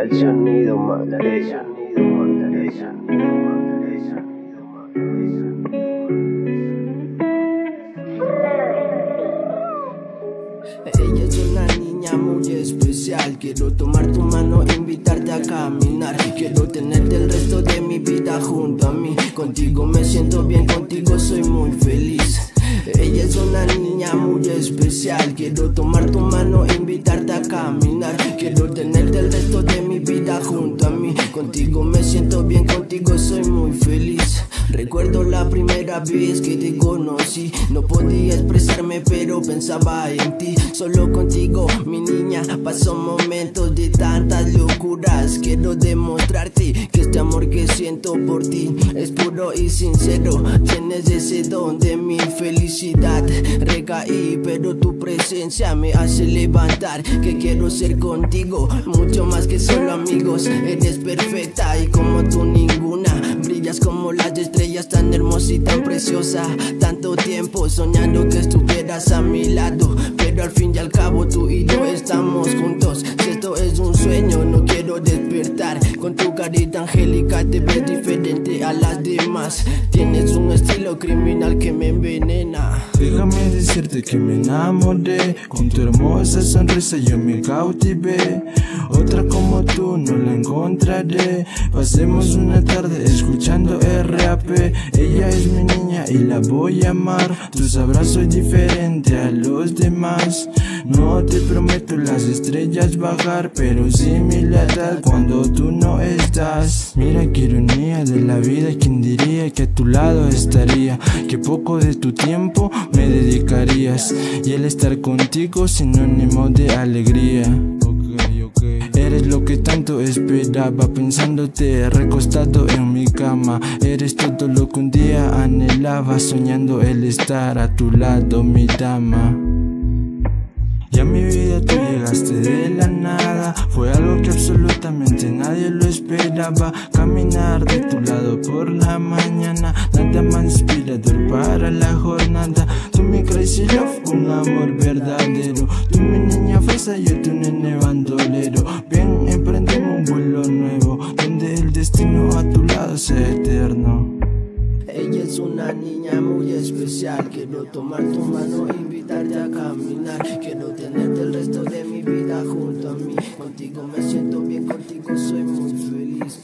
el sonido Mandela. Ella es una niña muy especial. Quiero tomar tu mano e invitarte a caminar. Quiero tenerte el resto de mi vida junto a mí. Contigo me siento bien, contigo soy muy feliz. Ella es una niña muy especial. Quiero tomar tu mano e invitarte a caminar. Quiero tenerte el resto de mi vida junto a mí. Contigo me siento bien, contigo soy muy feliz. Recuerdo la primera vez que te conocí. No podía expresarme pero pensaba en ti. Solo contigo, mi niña, paso momentos de tantas locuras. Quiero demostrarte que este amor que siento por ti es puro y sincero. Tienes ese don de mi felicidad. Recaí pero tu presencia me hace levantar. Que quiero ser contigo, mucho más que solo amigos. Eres perfecta y como tú ninguna. Brillas como las estrellas, tan hermosa y tan preciosa. Tanto tiempo soñando que estuvieras a mi lado, pero al fin y al cabo tú y yo estamos juntos. Si esto es un sueño no quiero despertar. Con tu carita angélica te ves diferente a las demás. Tienes un estilo criminal que me envenena. Déjame decirte que me enamoré. Con tu hermosa sonrisa yo me cautivé. Otra como tú no la encontraré. Pasemos una tarde escuchando RAP. Ella es mi niña y la voy a amar. Tú sabrás soy diferente a los demás. No te prometo las estrellas bajar, pero sí mi lealtad cuando tú no estás. Mira qué ironía de la vida, ¿quién diría que a tu lado estaría? Que poco de tu tiempo me dedicarías, y el estar contigo sinónimo de alegría. Eres lo que tanto esperaba, pensándote recostado en mi cama. Eres todo lo que un día anhelaba, soñando el estar a tu lado, mi dama. Y a mi vida tú llegaste de la nada. Fue algo que absolutamente nadie lo esperaba. Caminar de tu lado por la mañana, nada más inspirador para la jornada. Tú mi crazy love, un amor verdadero. Tú mi niña fresa, yo tu nene bandolero. Bien, emprendemos un vuelo nuevo, donde el destino a tu lado sea eterno. Ella es una niña muy especial. Quiero tomar tu mano e invitarte a caminar. Quiero tenerte el resto de mi vida junto a mí. Contigo me siento bien, contigo soy muy feliz.